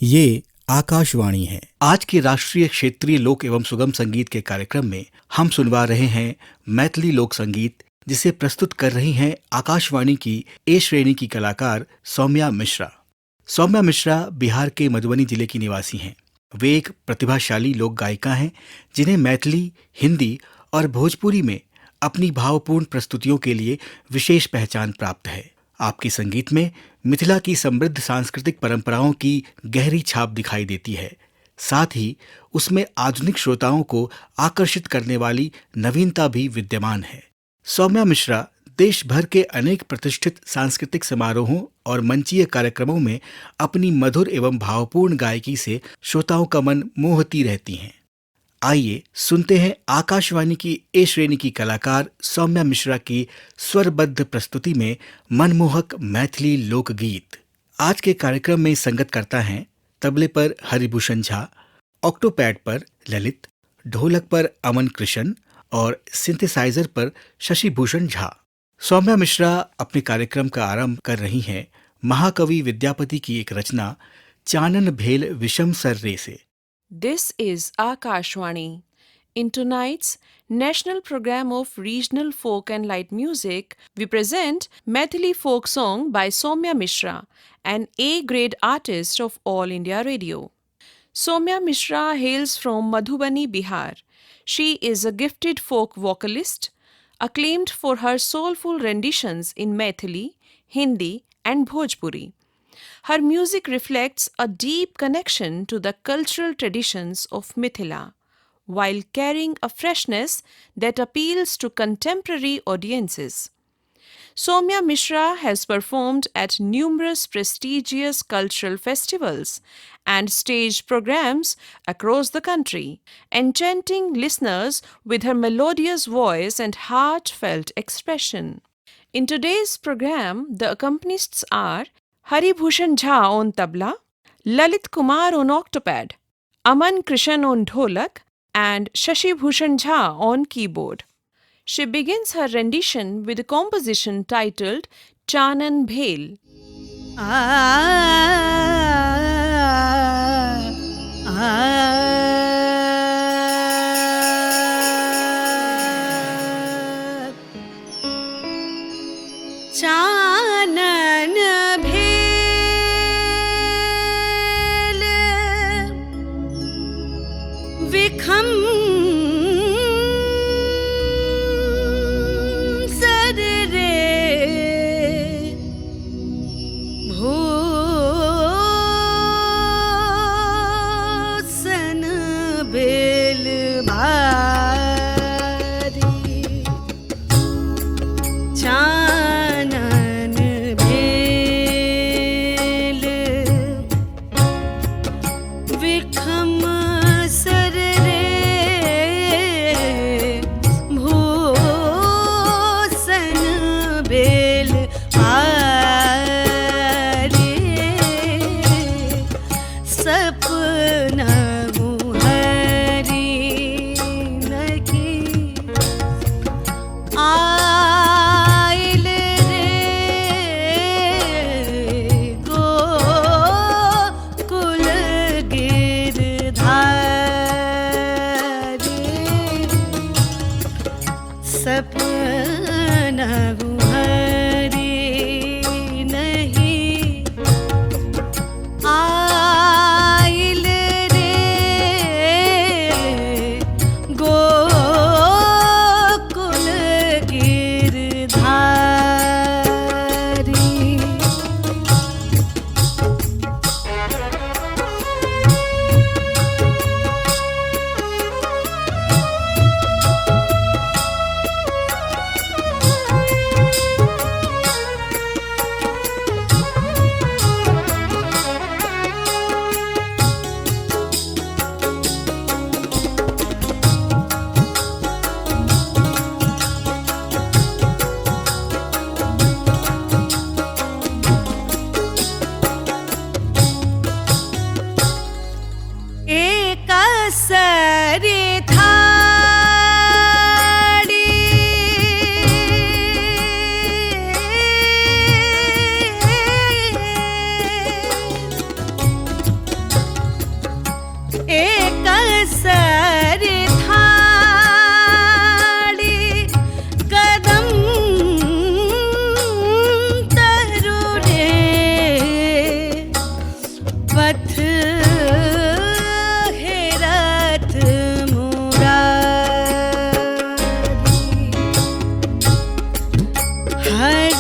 ये आकाशवाणी है। आज के राष्ट्रीय क्षेत्रीय लोक एवं सुगम संगीत के कार्यक्रम में हम सुनवा रहे हैं मैथिली लोक संगीत, जिसे प्रस्तुत कर रही हैं आकाशवाणी की ए श्रेणी की कलाकार सौम्या मिश्रा। सौम्या मिश्रा बिहार के मधुबनी जिले की निवासी हैं। वे एक प्रतिभाशाली लोक गायिका हैं, जिन्हें मैथिली, हिंदी और भोजपुरी में अपनी भावपूर्ण प्रस्तुतियों के लिए विशेष पहचान प्राप्त है। आपके संगीत में मिथिला की समृद्ध सांस्कृतिक परंपराओं की गहरी छाप दिखाई देती है। साथ ही उसमें आधुनिक श्रोताओं को आकर्षित करने वाली नवीनता भी विद्यमान है। सौम्या मिश्रा देश भर के अनेक प्रतिष्ठित सांस्कृतिक समारोहों और मंचीय कार्यक्रमों में अपनी मधुर एवं भावपूर्ण गायकी से श्रोताओं का मन मोहती रहती हैं। आइए सुनते हैं आकाशवाणी की ए श्रेणी की कलाकार सौम्या मिश्रा की स्वरबद्ध प्रस्तुति में मनमोहक मैथिली लोकगीत। आज के कार्यक्रम में संगत करता हैं तबले पर हरिभूषण झा, ऑक्टोपैड पर ललित, ढोलक पर अमन कृष्ण और सिंथेसाइजर पर शशि भूषण झा। सौम्या मिश्रा अपने कार्यक्रम का आरंभ कर रही हैं महाकवि विद्यापति की एक रचना चानन भेल विषम सर रे से। This is Akashwani. In tonight's national program of regional folk and light music, we present Maithili folk song by Soumya Mishra, an A-grade artist of All India Radio. Soumya Mishra hails from Madhubani, Bihar. She is a gifted folk vocalist, acclaimed for her soulful renditions in Maithili, Hindi and Bhojpuri. Her music reflects a deep connection to the cultural traditions of Mithila, while carrying a freshness that appeals to contemporary audiences. Soumya Mishra has performed at numerous prestigious cultural festivals and stage programs across the country, enchanting listeners with her melodious voice and heartfelt expression. In today's program, the accompanists are Haribhushan Jha on tabla, Lalit Kumar on octopad, Aman Krishan on dholak, and Shashi Bhushan Jha on keyboard. She begins her rendition with a composition titled Chanan Bhel. Chanan भेल विखम सर रे भूषण भेल भारी चानन भेल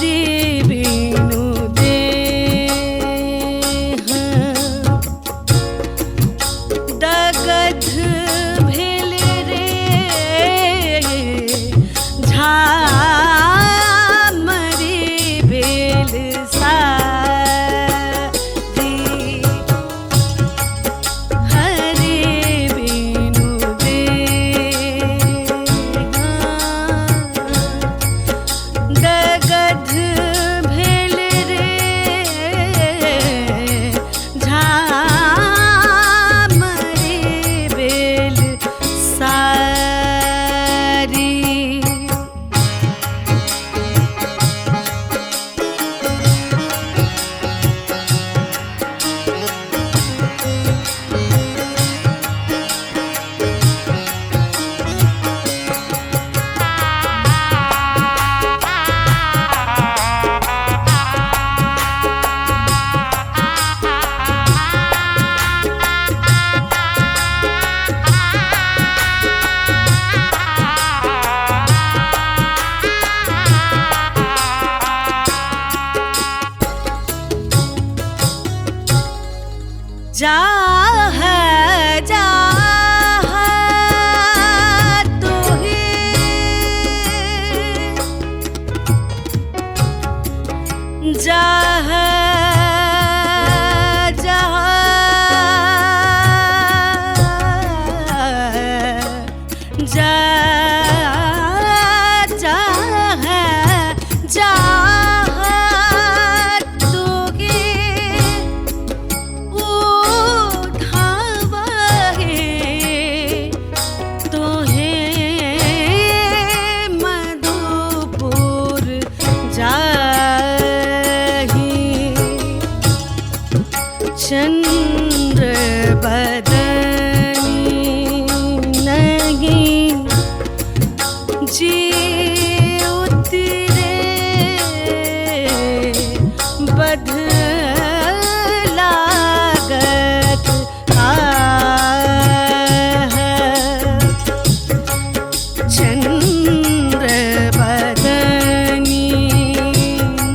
बिनु दगध भेल रे झामरी भेल सारी हरे बिनु दगध भेल रे झामरी भेल सारी जाह जाह तोहे जाह जाह जाह जाह जाह तोगे उठावहे तोहे मधुपुर जाही चंद्र बदनी नहीं जी उतरे बध लागत चंद्र बदनी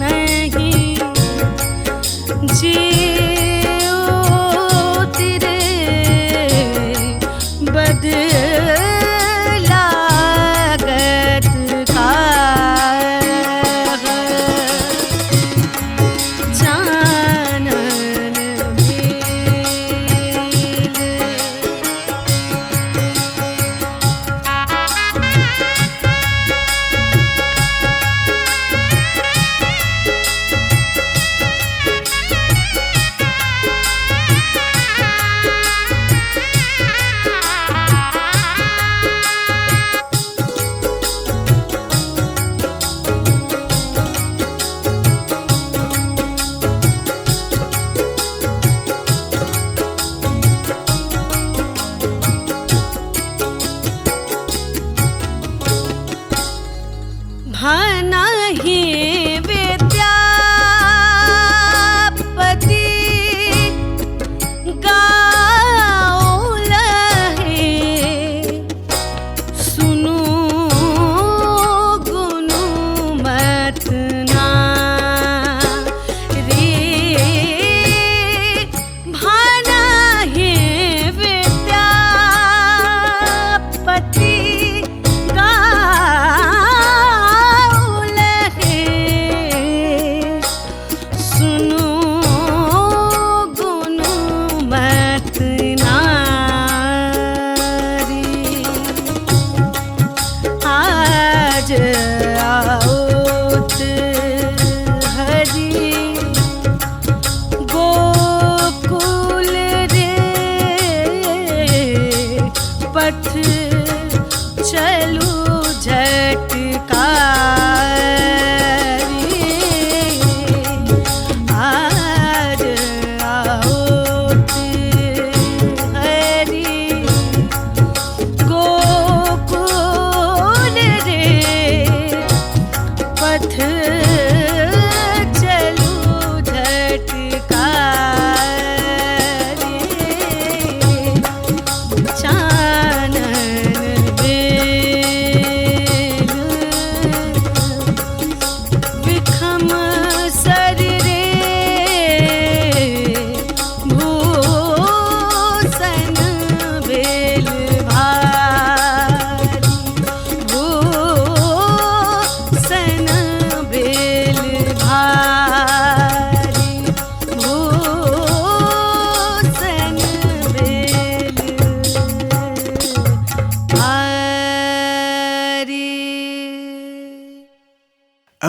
नहीं जी उतरे बद लागत जानन भेल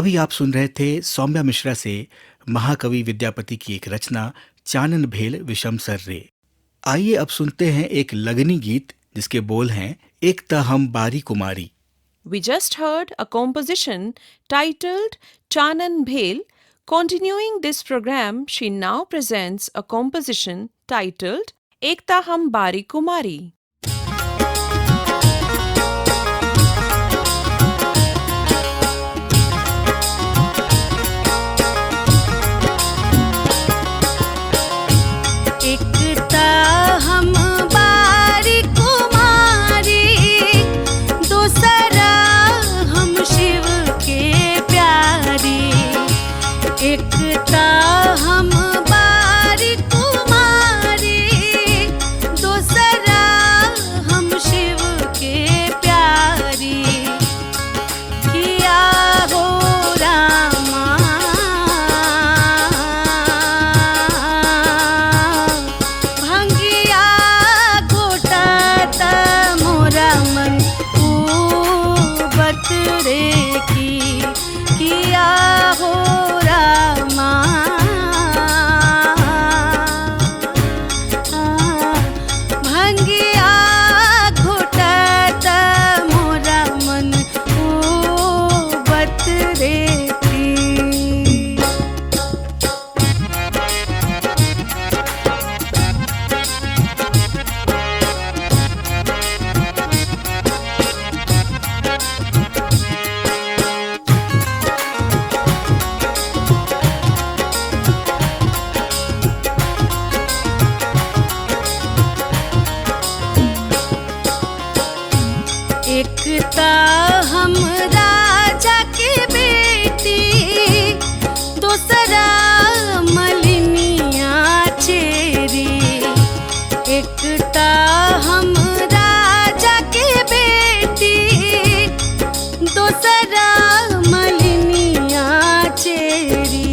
अभी आप सुन रहे थे सौम्या मिश्रा से महाकवि विद्यापति की एक रचना चानन भेल विषम सर रे। आइए अब सुनते हैं एक लगनी गीत जिसके बोल हैं एक त हम बारी कुमारी। We just heard a composition titled Chanan Bhel. Continuing this program, she now presents a composition titled Ekta Hum Bari Kumari. एकता हम बारी कुमारी, दूसरा हम शिव के प्यारी। एकता हम बारी कुमारी, दूसरा हम शिव के प्यारी। किया हो रामा भंगिया घोटाता मोरा मन ऊबत रे की। किया हो रामा भंगिया घोटाता मोरा मन ऊबत रे की। एकता हम राजा के बेटी, दूसरा मलिनिया चेरी। एकता हम राजा के बेटी, दूसरा मलिनिया चेरी।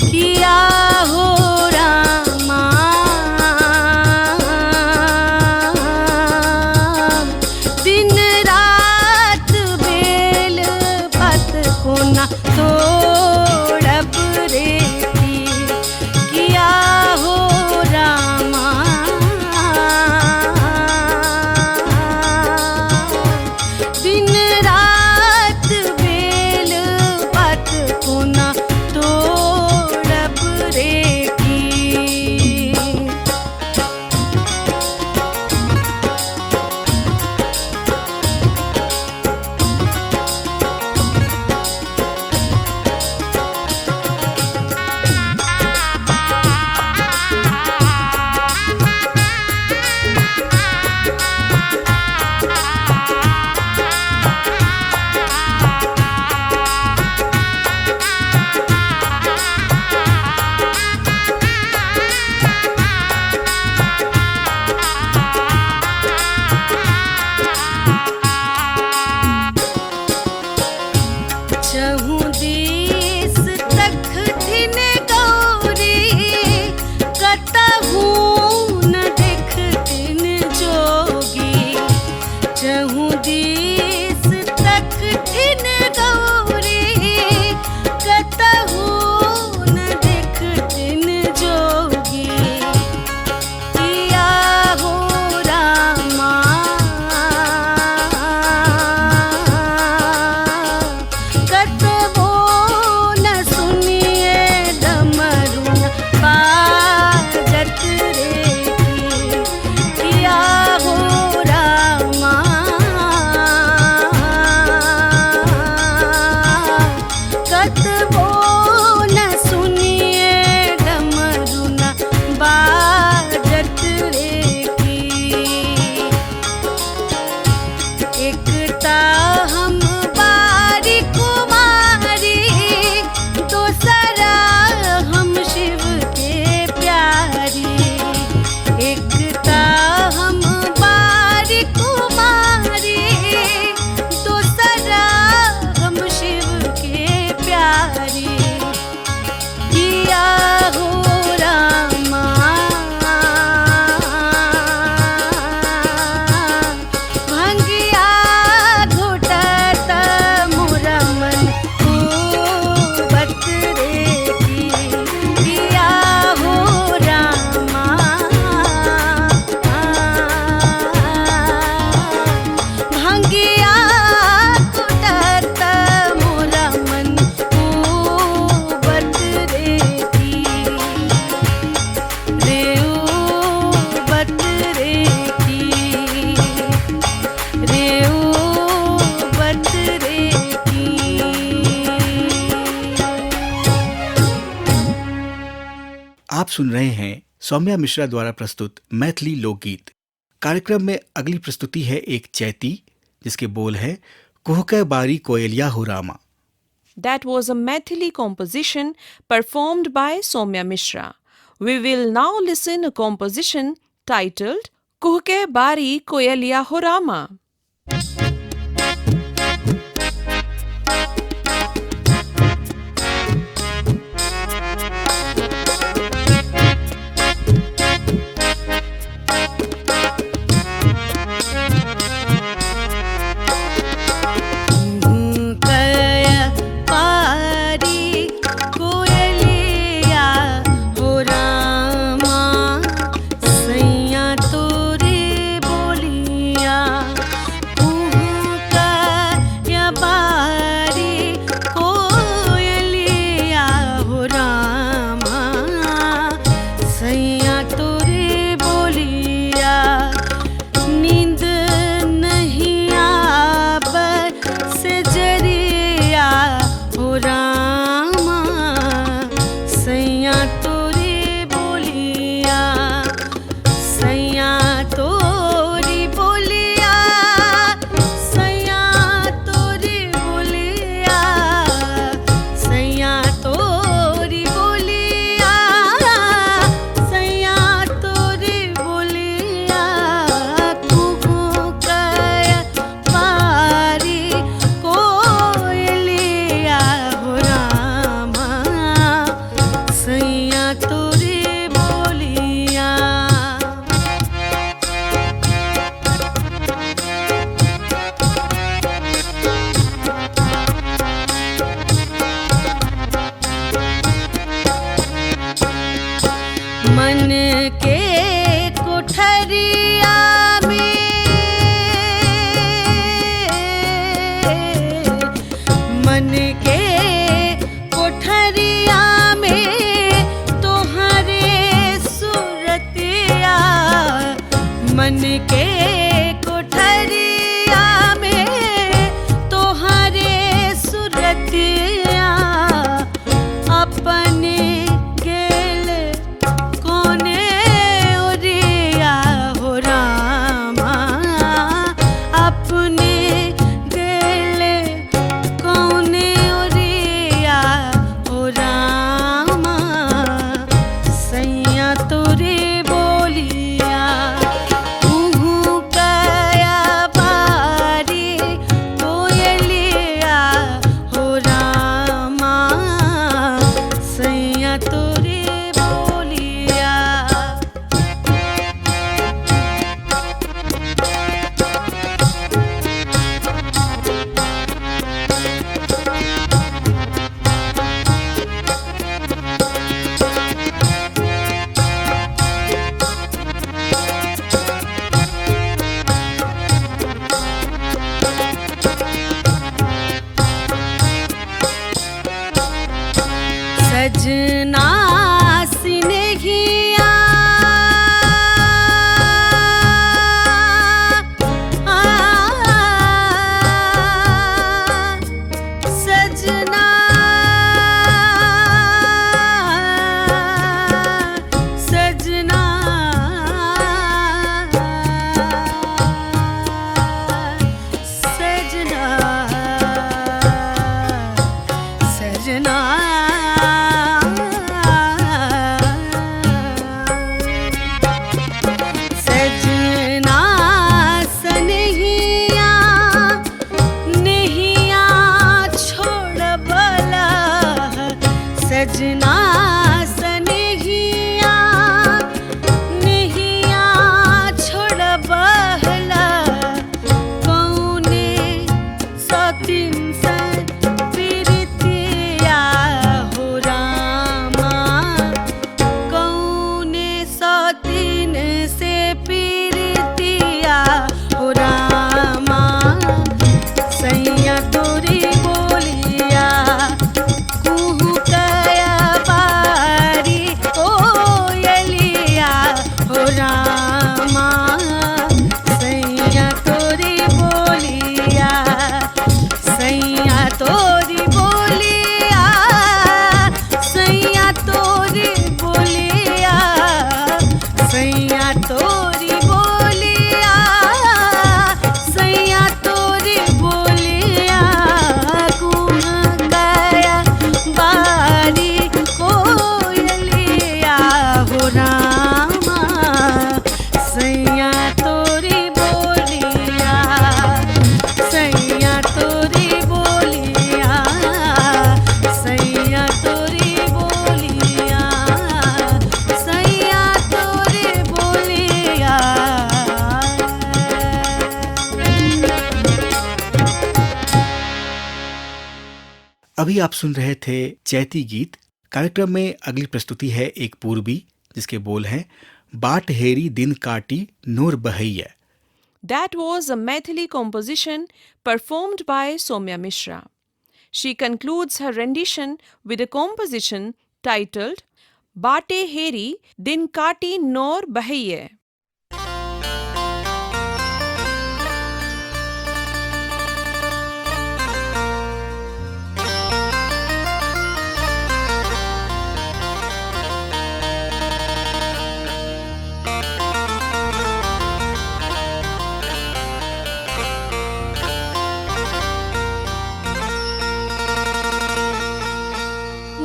किया हो रामा दिन रात बेल पत कोना तोड़ब रे की। किया हो रामा दिन रात बेल पत कोना तोड़ब रे की। चहु दिस तखथिन गौरी, कतहु न देखथिन जोगी। चहु दिस तखथिन गौरी, कतहु न देखथिन जोगी। किया हो रामा कतबो न सुनिए डमरू बाजत रे की। किया हो रामा कतबो न सुनिए डमरू बाजत रे की। एकता हम बारी कुमारी, दूसरा हम शिव के प्यारी। एकता हम बारी कुमारी, दूसरा हम शिव के प्यारी। आप सुन रहे हैं सौम्या मिश्रा द्वारा प्रस्तुत मैथिली लोकगीत। कार्यक्रम में अगली प्रस्तुति है एक चैती जिसके बोल है कुहकै बारी कोयलिया हो रामा। That was a Maithili composition performed by Soumya Mishra. We will now listen a composition titled Kuhke Bari Koyaliya Ho Rama. मन के कोठरिया में, मन के कोठरिया में तोहरे सूरतिया, मन के कोठरिया में तोहरे सूरतिया, अपने सजना सिनहिया सजना सजना सजना सजना सजना सनहिया नहिया छोड़ बहला, कौने सतिन से प्रीतिया हो रामा, कौने सतिन से प्रीतिया हो रामा, सैया तोरी बोलिया कुहू कया अभी आप सुन रहे थे चैती गीत। कार्यक्रम में अगली प्रस्तुति है एक पूर्वी, जिसके बोल हैं बाट हेरी दिन काटी नूर बहैया। That was a Maithili composition performed by Soumya Mishra. She concludes her rendition with a composition titled Baate Heri Din Kati Nor Bahaiye.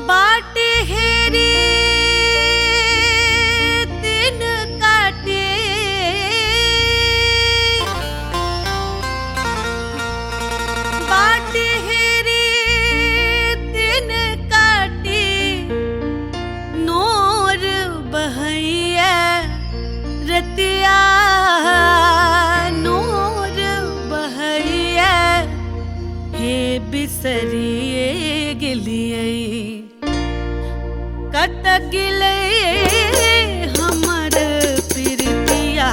बाटे हेरी दिन काटे, बाटे हेरी दिन काटे नूर बहैया रतिया, नूर बहैया हे बिसरिए गिलिए कत गिले हमर प्रीतिया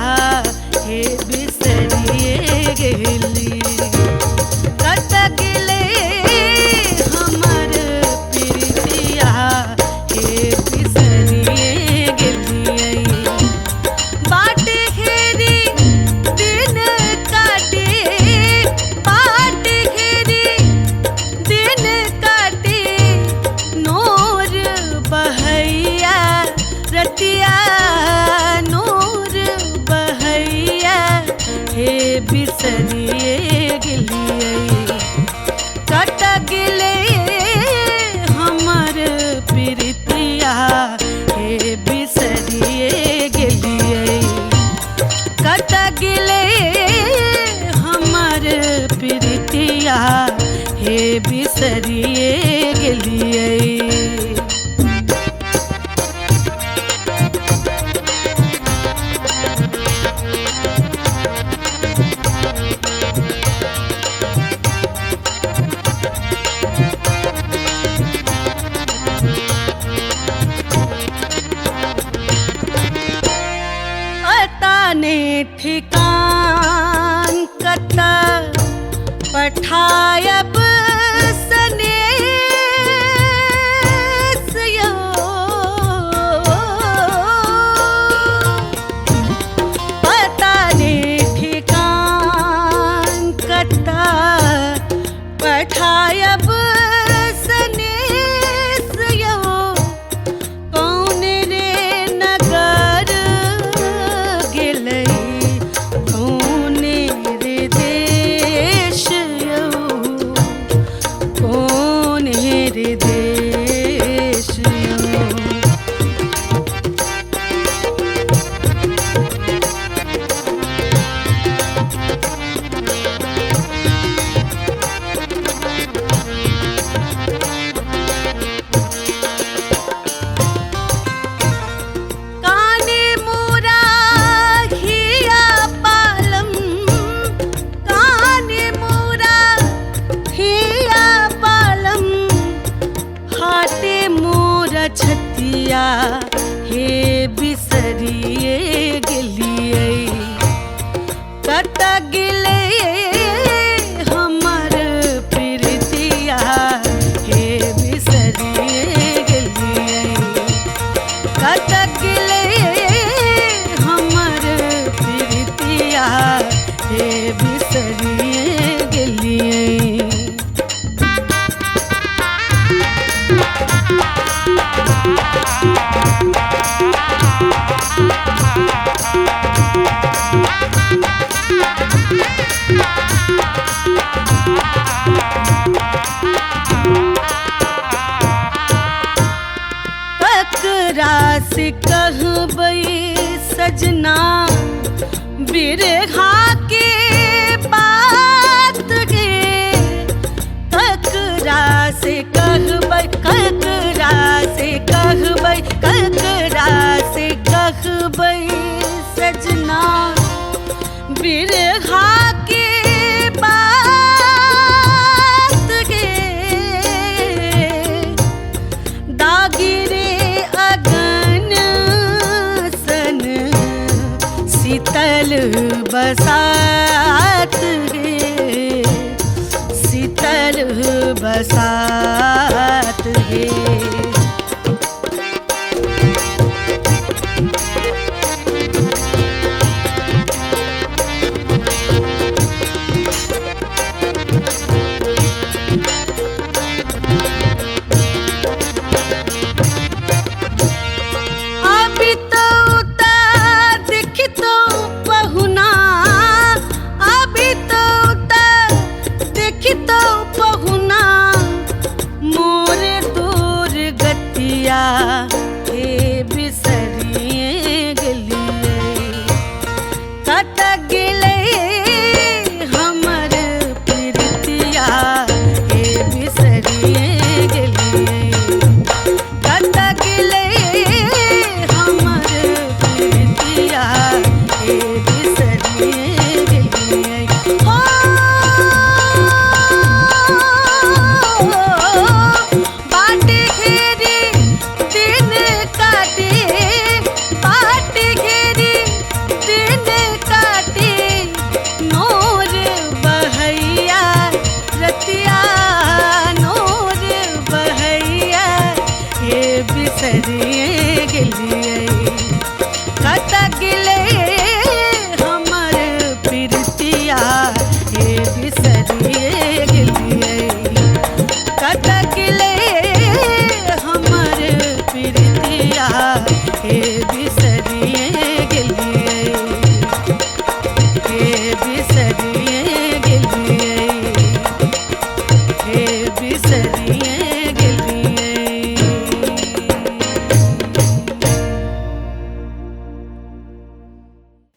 हे बिसरिए गेली, कत गिले हमर प्रीतिया हे बिसरिए गेली। बाटे हेरी दिन काटे, बाटे हेरी दिन काटे नूर बहैया रतिया, नूर बहैया हे बिसरिए गिलिए कत गिले हमर प्रीतिया हे बिसरिए गिलिए, कत गिले हमर प्रीतिया हे बिसरिए गिलिए। अताने ठिकान कता पठायब सनेस यो, अताने ठिकान कता पठायब सनेस यो, कौन रे नगर गेलै, कौन रे देश यो, कौन रे देश यो। काने मोरा हिया पालम, काने मोरा हिया पालम, हाटे मोरा छतिया हे बिसरिए गिलिए कत गिले हमर प्रीतिया हे बिसरिए गिलिए, कत गिले हमर प्रीतिया हे बिसरिए गिलिए। ककरा से कहबै सजना बिरहा के बात गे, ककरा से कहबै, ककरा से कहबै, ककरा से कहबै सजना बिरहा के बात गे, बसात है, शीतल बसात है।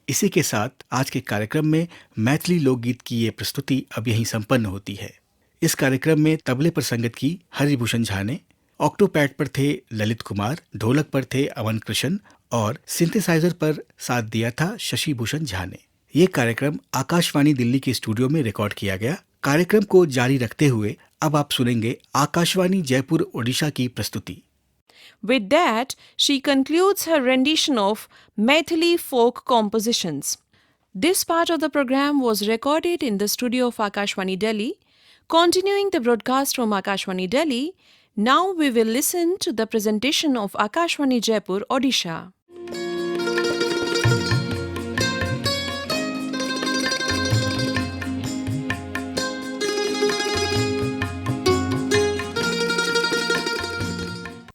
इसी के साथ आज के कार्यक्रम में मैथिली लोकगीत की ये प्रस्तुति अब यहीं संपन्न होती है। इस कार्यक्रम में तबले पर संगत की हरिभूषण झा ने, ऑक्टोपैड पर थे ललित कुमार, ढोलक पर थे अवन कृष्ण और सिंथेसाइजर पर साथ दिया था शशि भूषण झा ने। ये कार्यक्रम आकाशवाणी दिल्ली के स्टूडियो में रिकॉर्ड किया गया। कार्यक्रम को जारी रखते हुए अब आप सुनेंगे आकाशवाणी जयपुर ओडिशा की प्रस्तुति। With that, she concludes her rendition of Maithili folk compositions. This part of the program was recorded in the studio of Akashvani Delhi. Continuing the broadcast from Akashvani Delhi, now we will listen to the presentation of Akashvani Jaipur, Odisha.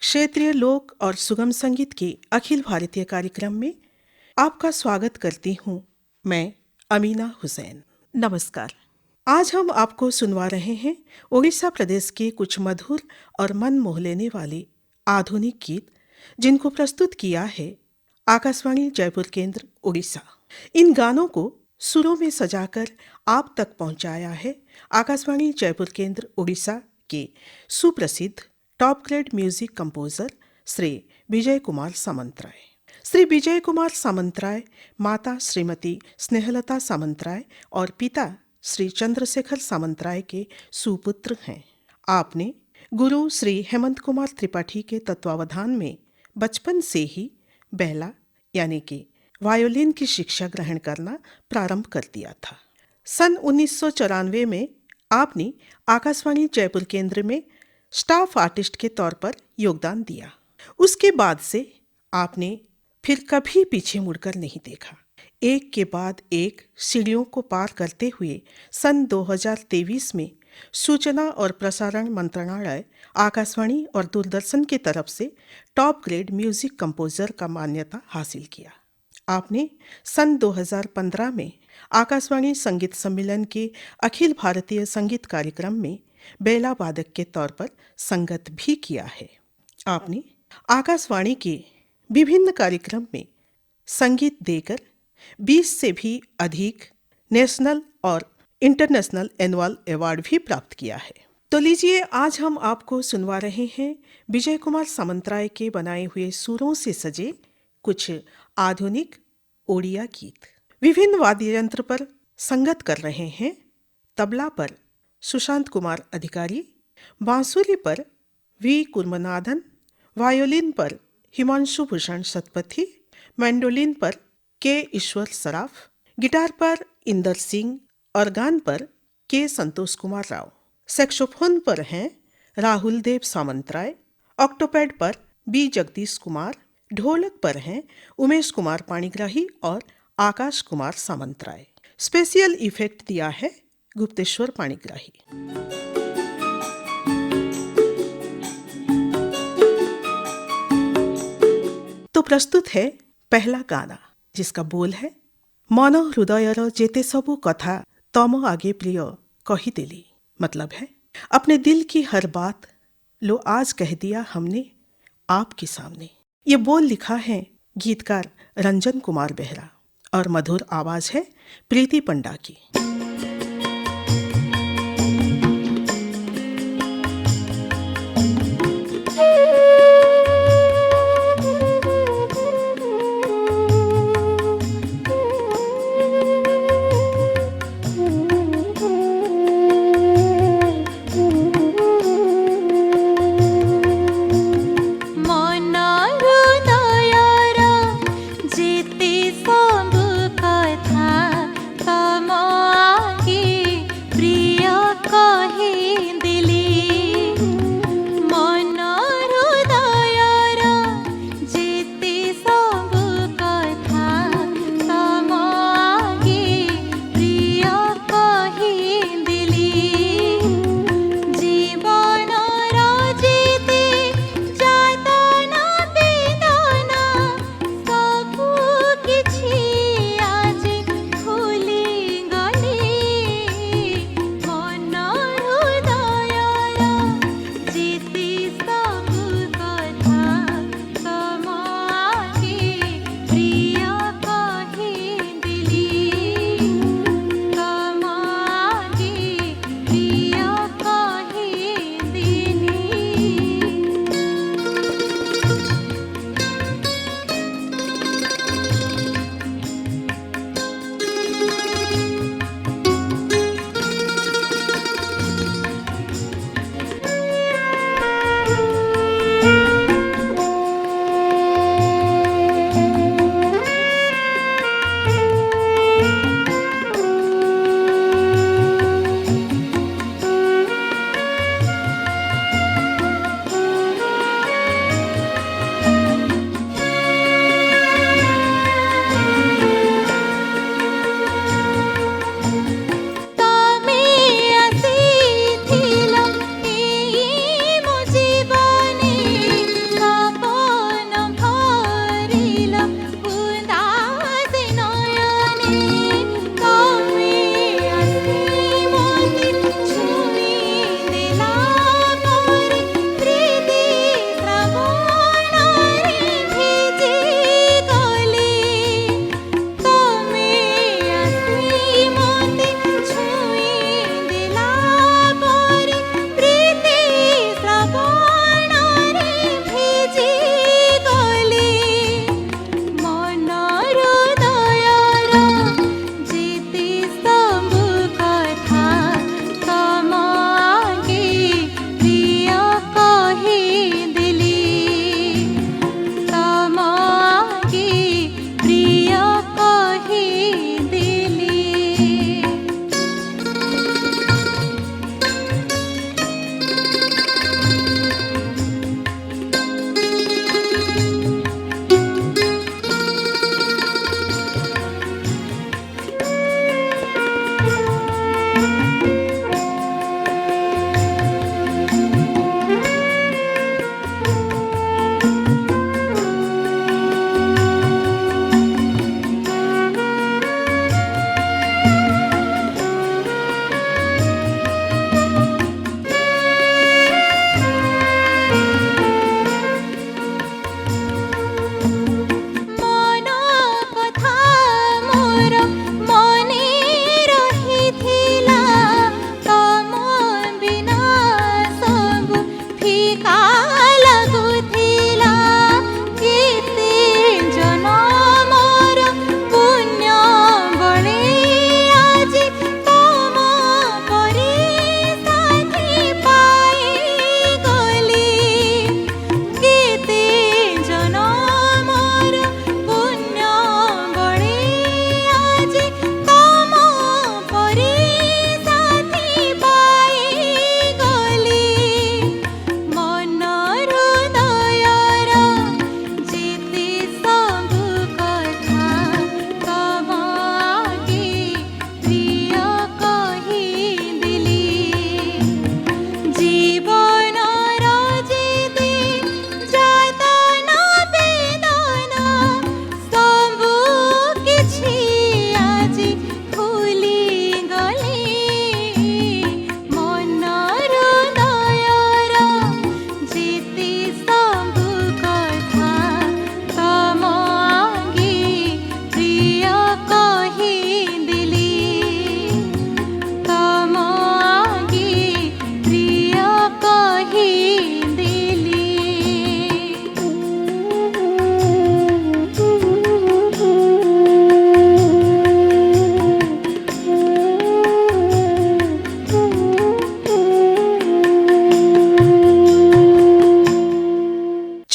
क्षेत्रीय लोक और सुगम संगीत के अखिल भारतीय कार्यक्रम में आपका स्वागत करती हूँ मैं अमीना हुसैन। नमस्कार। आज हम आपको सुनवा रहे हैं ओडिशा प्रदेश के कुछ मधुर और मन मोह लेने वाले आधुनिक गीत, जिनको प्रस्तुत किया है आकाशवाणी जयपुर केंद्र ओडिशा। इन गानों को सुरों में सजाकर आप तक पहुँचाया है आकाशवाणी जयपुर केंद्र ओडिशा के सुप्रसिद्ध top grade music composer Shri Vijay Kumar Samantaray. Shri Vijay Kumar Samantaray माता श्रीमती स्नेहलता सामंतराय और पिता श्री चंद्रशेखर सामंतराय के सुपुत्र हैं। आपने गुरु श्री हेमंत कुमार त्रिपाठी के तत्वावधान में बचपन से ही बेला यानी कि वायोलिन की शिक्षा ग्रहण करना प्रारंभ कर दिया था। सन 1994 में आपने आकाशवाणी जयपुर केंद्र में स्टाफ आर्टिस्ट के तौर पर योगदान दिया। उसके बाद से आपने फिर कभी पीछे मुड़कर नहीं देखा। एक के बाद एक सीढ़ियों को पार करते हुए सन 2023 में सूचना और प्रसारण मंत्रालय, आकाशवाणी और दूरदर्शन की तरफ से टॉप ग्रेड म्यूजिक कंपोजर का मान्यता हासिल किया। आपने सन 2015 में आकाशवाणी संगीत सम्मेलन के अखिल भारतीय संगीत कार्यक्रम में बेला वादक के तौर पर संगत भी किया है। आपने आकाशवाणी के विभिन्न कार्यक्रम में संगीत देकर 20 से भी अधिक नेशनल और इंटरनेशनल एनुअल अवार्ड भी प्राप्त किया है। तो लीजिए, आज हम आपको सुनवा रहे हैं विजय कुमार सामंतराय के बनाए हुए सुरों से सजे कुछ आधुनिक ओडिया गीत। विभिन्न वाद्य यंत्र पर संगत कर रहे हैं तबला पर सुशांत कुमार अधिकारी, बांसुरी पर वी कुर्मनाथन, वायोलिन पर हिमांशु भूषण शतपथी, मैंडोलिन पर के ईश्वर सराफ, गिटार पर इंदर सिंह, ऑर्गान पर के संतोष कुमार राव, सैक्सोफोन पर हैं राहुल देव सामंतराय, ऑक्टोपैड पर बी जगदीश कुमार, ढोलक पर हैं उमेश कुमार पाणिग्राही और आकाश कुमार सामंतराय। स्पेशल इफेक्ट दिया है गुप्तेश्वर पाणिग्राही। तो प्रस्तुत है पहला गाना, जिसका बोल है मन हृदयर जेते सबु कथा तम आगे प्रिय कहिदेली। मतलब है अपने दिल की हर बात लो आज कह दिया हमने आपके सामने। ये बोल लिखा है गीतकार रंजन कुमार बेहरा और मधुर आवाज है प्रीति पंडा की। जेते सब कथा तम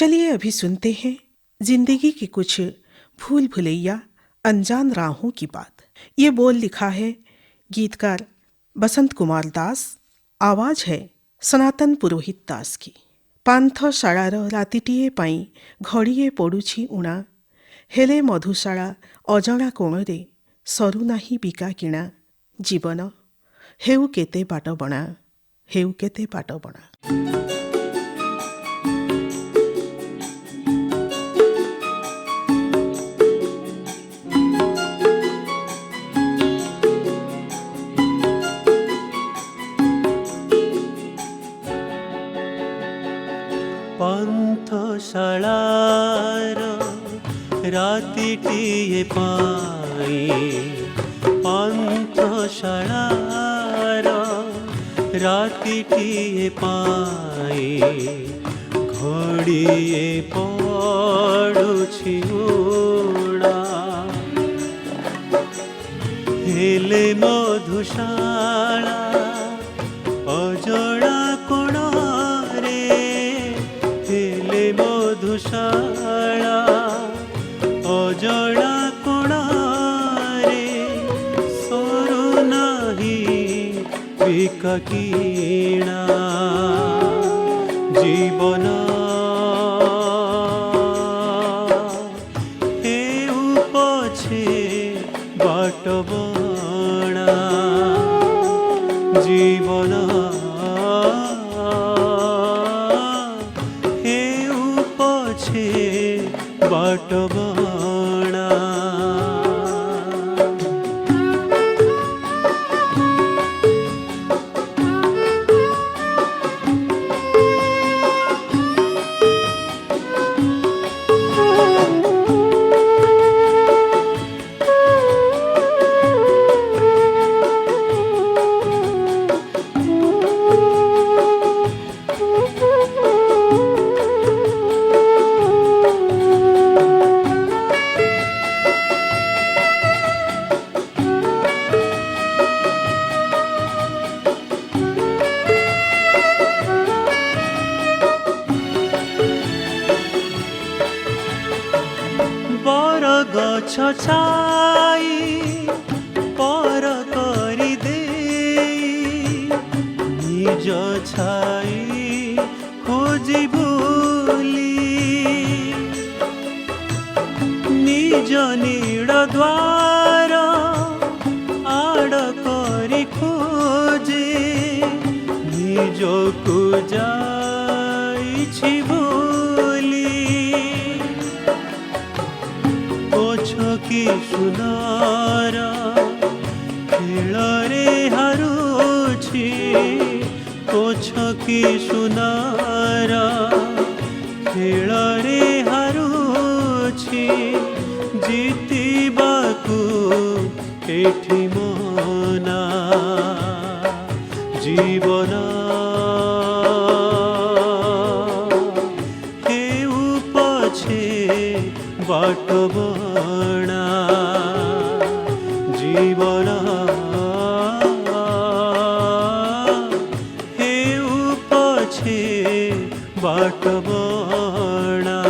चलिए अभी सुनते हैं जिंदगी की कुछ भूल भुलैया अनजान राहों की बात। ये बोल लिखा है गीतकार बसंत कुमार दास, आवाज है सनातन पुरोहित दास की। पान्थ शाଳାର ରାତିଟିଏ ପାଇଁ ଘଡ଼ିଏ ପଡ଼ୁଛି ଉଣା, ହେଲେ ମଧୁଶାଳା ଅଜଣା କୋଣରେ ସରୁନାହିଁ ବିକା କିଣା। ଜୀବନ ହେଉ କେତେ ବାଟ ବଣା, ହେଉ କେତେ ବାଟ ବଣା। ପାନ୍ଥଶାଳାର ରାତିଟିଏ ପାଇଁ, ପାନ୍ଥଶାଳାର ରାତିଟିଏ ପାଇଁ ଘଡ଼ିଏ ପଡ଼ୁଛି ଉଣା, ହେଲେ ମଧୁଶାଳା ଅଜଣା କୋଣରେ, ହେଲେ ମଧୁଶାଳା ଅଜଣା କୋଣରେ ସରୁନାହିଁ ବିକା କିଣା। ଜୀବନ ହେଉ ପଛେ ବାଟ ବଣା, ଜୀବନ ହେଉ ପଛେ ବାଟ ବଣା। ବରଗଛ ଛାଇ ପର କରି ଦେଇ, ନିଜ ଛାଇ ଖୋଜି ବୁଲି, ନିଜ ନୀଡ଼ ଦ୍ୱାର ଆଡ଼ କରି ଖୋଜେ, ନିଜକୁ ଯାଇଛି ଭୁଲି। କି ସୁନ୍ଦର ଖେଳରେ ହାରୁଛି, ପଛ କି ସୁନ୍ଦର ଖେଳରେ ହାରୁଛି, ଜିତିବାକୁ ଏଠି ମନା। ଜୀବନ ହେଉ ପଛେ ବାଟ ବଣା, ଜୀବନ ହେଉ ପଛେ ବାଟ ବଣା।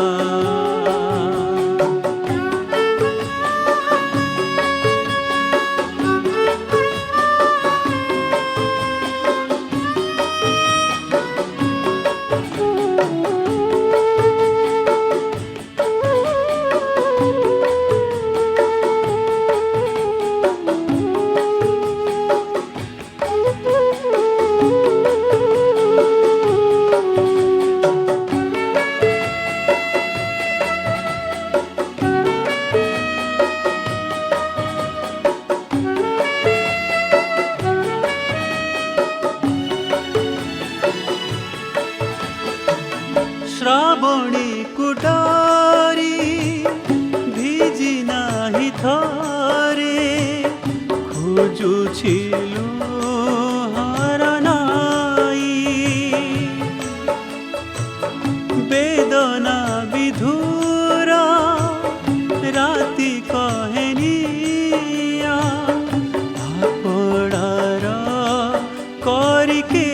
ଶ୍ରାବଣୀ କୁଟାରୀ ଭିଜି ନାହିଁ ଥରେ, ଖୋଜୁଛି ଲୁହାର ନାଇ, ବେଦନା ବିଧୁର ରାତି କହେନିଆ, ଆପଣାର କରିକେ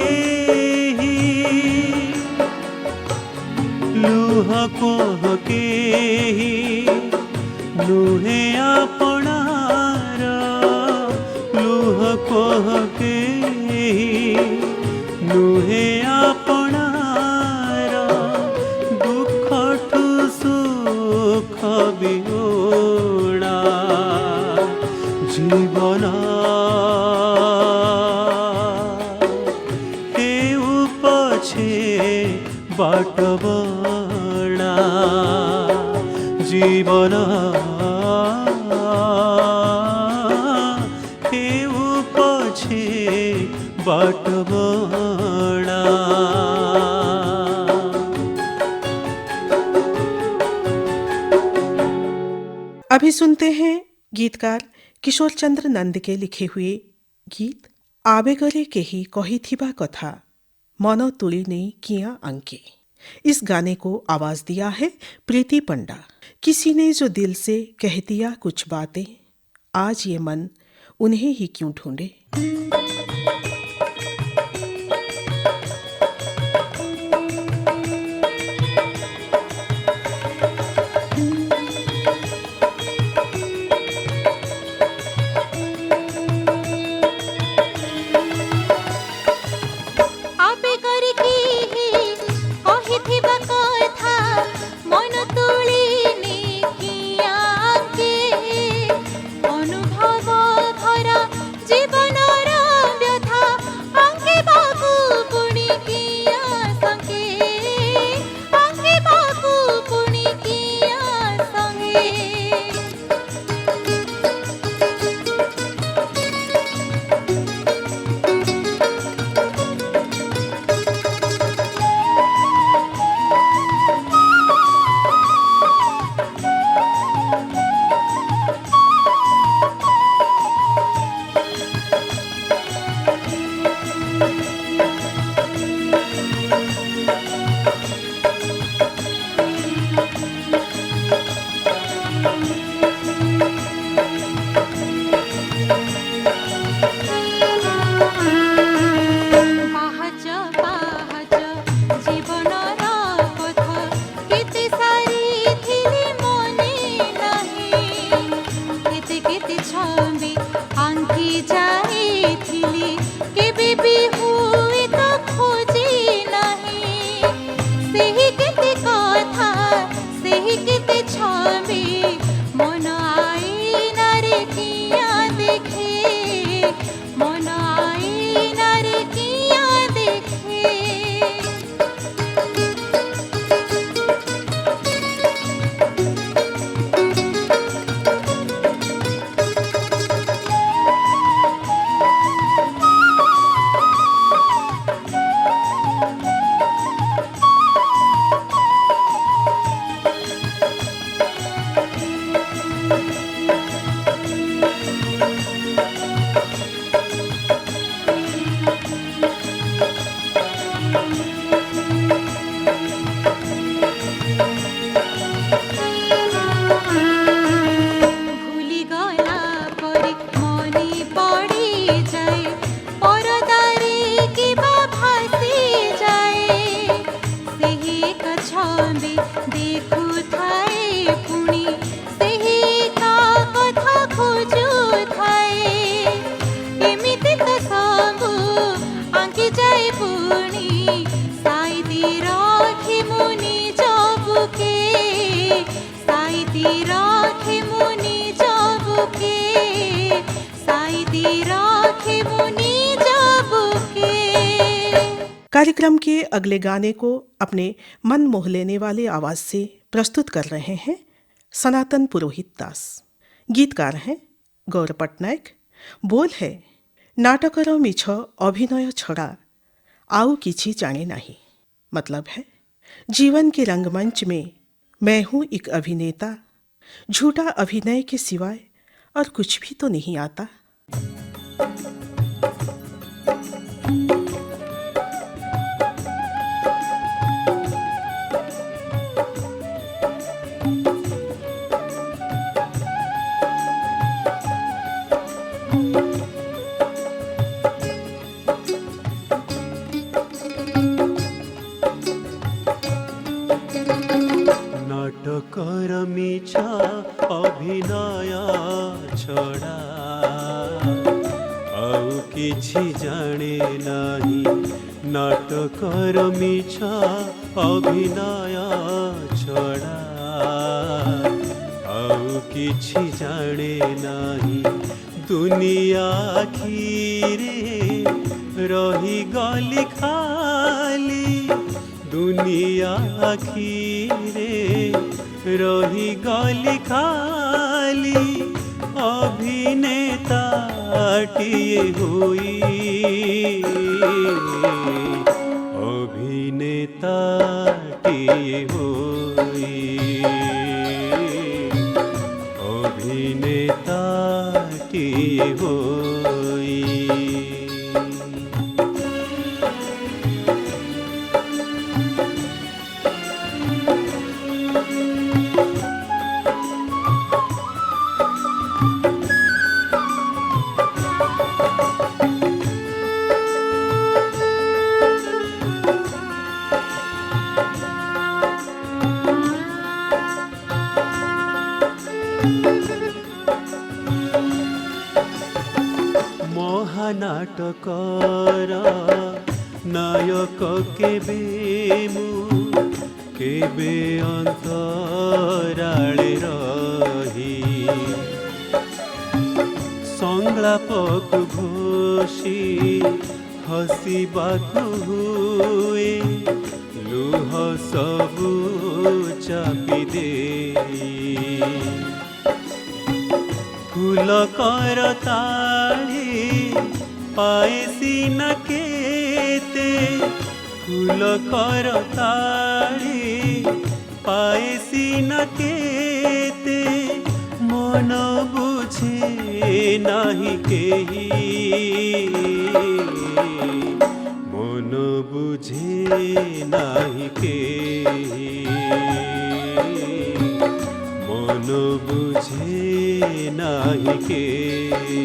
ଲୁହ लुह कोह केही नुहे आपणार लुह कोह केही नुहे आपणार दुःखठु सुख बिहोणा जीवन हेउ पछे बाटबणा जीवन हेउ पछे बाटबणा। अभी सुनते हैं गीतकार किशोर चंद्र नंद के लिखे हुए गीत आबेगरे केही कहिथिबा कथा मन तुली ने किया अंके। इस गाने को आवाज दिया है प्रीति पंडा। किसी ने जो दिल से कह दिया कुछ बातें, आज ये मन उन्हें ही क्यों ढूंढे। कार्यक्रम के अगले गाने को अपने मन मोह लेने वाले आवाज से प्रस्तुत कर रहे हैं सनातन पुरोहित दास। गीतकार हैं गौर पटनायक। बोल है नाटकर मिछ अभिनय छड़ा आउ किछि जाने नहीं। मतलब है जीवन के रंगमंच में मैं हूँ एक अभिनेता, झूठा अभिनय के सिवाय और कुछ भी तो नहीं आता। নাটকর মিছা অভিনয় ছড়া ଆଉ କିଛି ଜାଣେ ନାହିଁ ନାଟକର ମିଛ ଅଭିନୟ ଛଡ଼ା ଆଉ କିଛି ଜାଣେ ନାହିଁ ଦୁନିଆ ଆଖିରେ ରହିଗଲି ଖାଲି ଦୁନିଆ ଆଖିରେ ରହିଗଲି ଖାଲି ଅଭିନେତାଟିଏ ହୋଇ ଅଭିନେତାଟିଏ ହୋଇ ଅଭିନେତାଟିଏ ହୋଇ ମହାନାଟକର ନାୟକ କେବେ ମୁଁ କେବେ ଅନ୍ତରାଳେ ରହି ସଂଳାପକୁ ଘୋଷି ହସିବାକୁ ହୁଏ ଲୁହ ସବୁ ଚାପି ଦେଇ ଫୁଲ କରତାଳି ପାଏ ସିନା କେତେ ଫୁଲ କରତାଳି ପାଏ ସିନା କେତେ ମନ ବୁଝେ ନାହିଁ କେହି ମନ ବୁଝେ ନାହିଁ କେହି ମନ ବୁଝେ ନାହିଁ କେହି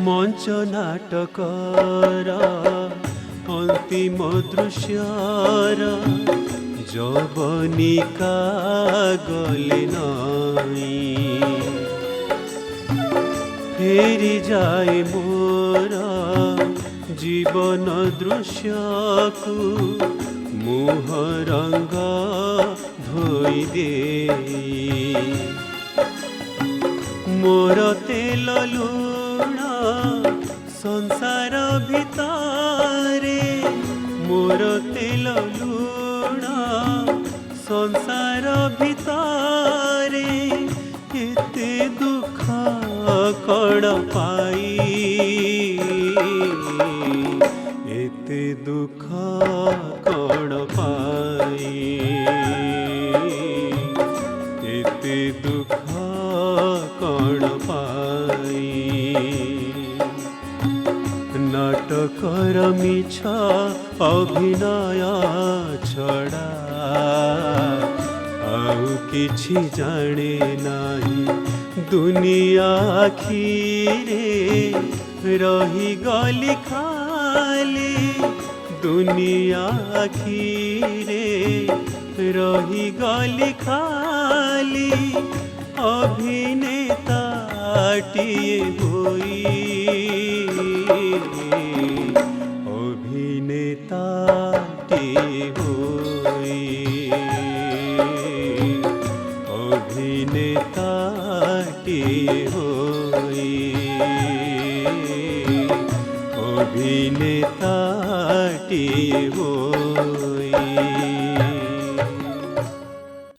মঞ্চ নাটকর অন্তিম দৃশ্যর যবনিকা গলে নাই ফেরি যায় মোর জীবন দৃশ্যকু মুহ রঙ্গ ধোই দেই মোর তেল লুণ সংসার ভিতরে মোর তেল লুণ সংসার ভিতরে এতে দুঃখ কণ পাই এতে দুঃখ কণ পাই এতে দুঃখ কণ পাই নাটকর মিছ অভিনয় ছড়া ଆଉ କିଛି ଜାଣେ ନାହିଁ ଦୁନିଆ ଆଖିରେ ରହିଗଲି ଖାଲି ଦୁନିଆ ଆଖିରେ ରହିଗଲି ଖାଲି ଅଭିନେତାଟିଏ ହୋଇ ଅଭିନେତାଟିଏ ହୋଇ ଅଭିନେତାଟିଏ ହୋଇ अभिनेताटिए होई।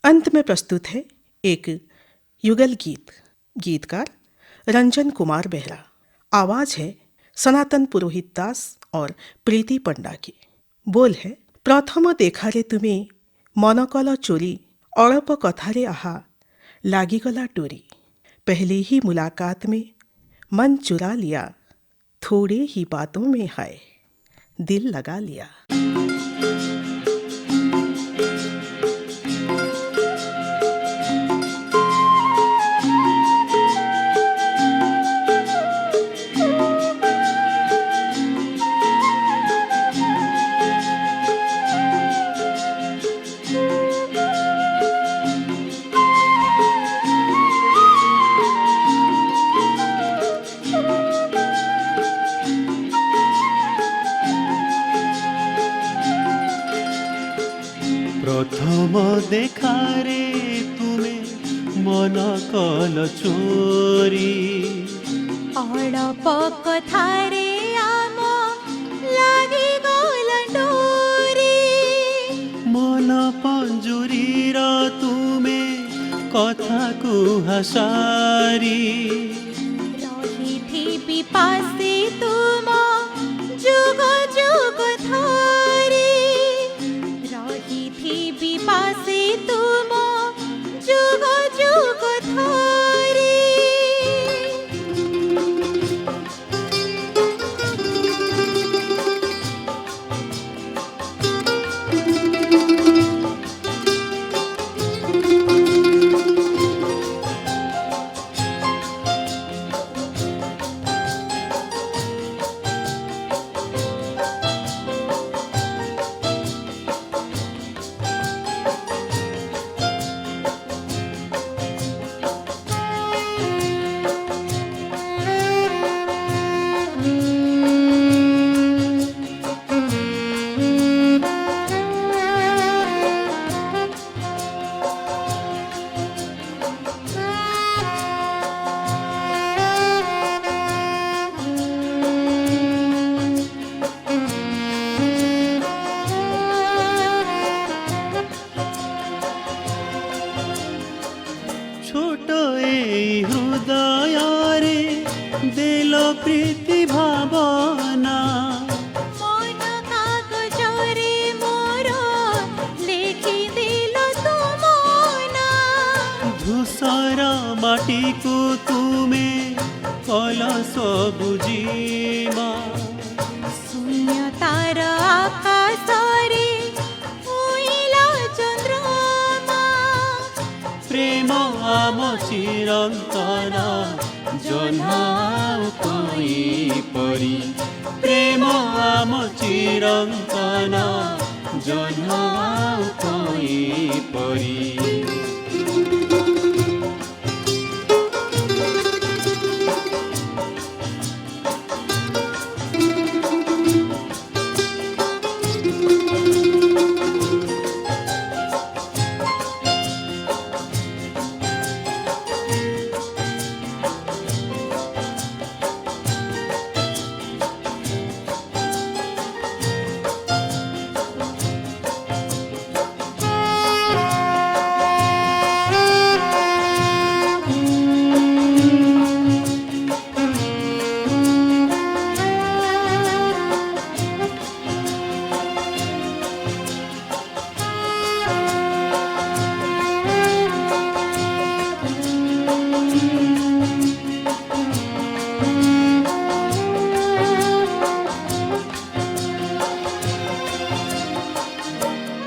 अंत में प्रस्तुत है एक युगल गीत। गीतकार रंजन कुमार बेहरा। आवाज है सनातन पुरोहित दास और प्रीति पंडा की। बोल है प्रथम देखारे तुमे मन कल चोरी अळप कथारे आहा लागी गला टोरी। पहले ही मुलाकात में मन चुरा लिया, थोड़े ही बातों में हाय दिल लगा लिया। প্রথম দেখারে তুমি মন কল চোরি, অড়প কথারে আম লাগি গল ডোরি। মন পঞ্জুরীর তুমে কথা কুহা সারি, রহিথিবি পাশে তুম যুগ যুগ ধরি। রহিথিবি পাশে তুম যুগ যুগ ধরি। ছোট এই হৃদয়রে দিল প্রীতি ভাবনা, মন কাগজরে মোর লেখি দিল তুম না। ধূসর মাটিকু তুমে কল সবুজিমা, শূন্যতার আকাশরে উইল চন্দ্রমা। প্রেম আম চিরন্তন জহ্ন আউ কই পরি, প্রেম আম চিরন্তন জহ্ন আউ কই পরি।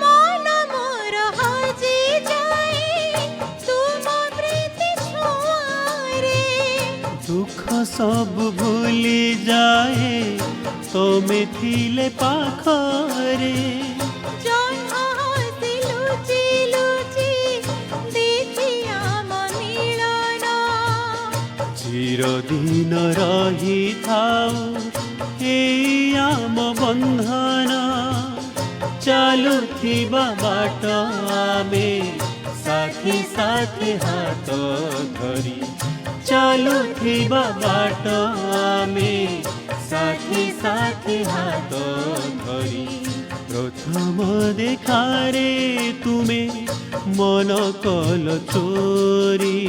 মন মোর হজি যাই তুম প্রীতি ছোঁয়ারে। দুঃখ সব ভুলি যায় তুমি থিলে পাখরে, জহ্ন হাসি লুচি লুচি দেখি আম মিলন। চিরদিন রহিথাও এই আম বন্ধন, চালুথিবা বাট আমি সাথী সাথী হাত ধরি, চালুথিবা বাট আমি সাথী সাথী হাত ধরি। প্রথম দেখারে তুমি মন কল চোরি,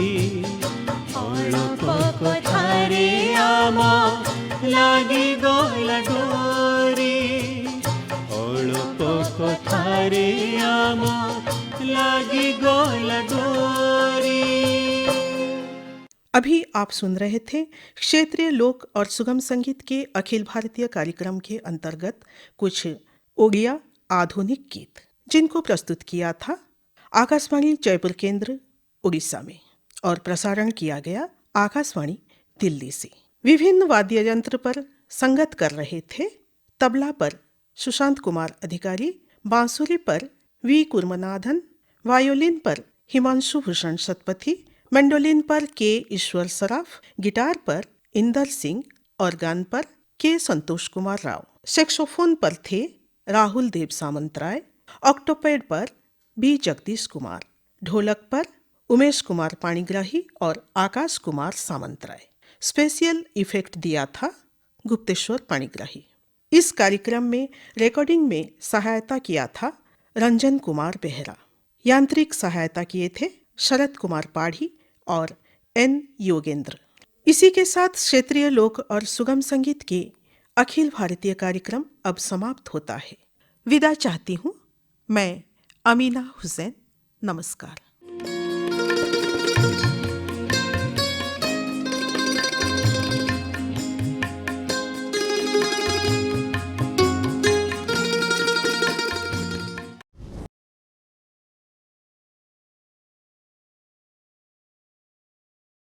অল্প কথারে আম লাগি গলা ডোরি, অল্প কথারে আম লাগি গলা ডোরি। अभी आप सुन रहे थे क्षेत्रीय लोक और सुगम संगीत के अखिल भारतीय कार्यक्रम के अंतर्गत कुछ ओडिया आधुनिक गीत, जिनको प्रस्तुत किया था आकाशवाणी जयपुर केंद्र उड़ीसा में और प्रसारण किया गया आकाशवाणी दिल्ली से। विभिन्न वाद्य यंत्र पर संगत कर रहे थे तबला पर सुशांत कुमार अधिकारी, बांसुरी पर वी कुर्मनाथन, वायोलिन पर हिमांशु भूषण शतपथी, मैंडोलिन पर के ईश्वर सराफ, गिटार पर इंदर सिंह, ऑर्गन पर के संतोष कुमार राव, सैक्सोफोन पर थे राहुल देव सामंतराय, ऑक्टोपैड पर बी जगदीश कुमार, ढोलक पर उमेश कुमार पाणिग्राही और आकाश कुमार सामंतराय। स्पेशल इफेक्ट दिया था गुप्तेश्वर पाणिग्राही। इस कार्यक्रम में रिकॉर्डिंग में सहायता किया था रंजन कुमार बेहरा। यांत्रिक सहायता किए थे शरद कुमार पाढ़ी और एन योगेंद्र। इसी के साथ क्षेत्रीय लोक और सुगम संगीत के अखिल भारतीय कार्यक्रम अब समाप्त होता है। विदा चाहती हूँ मैं अमीना हुसैन। नमस्कार।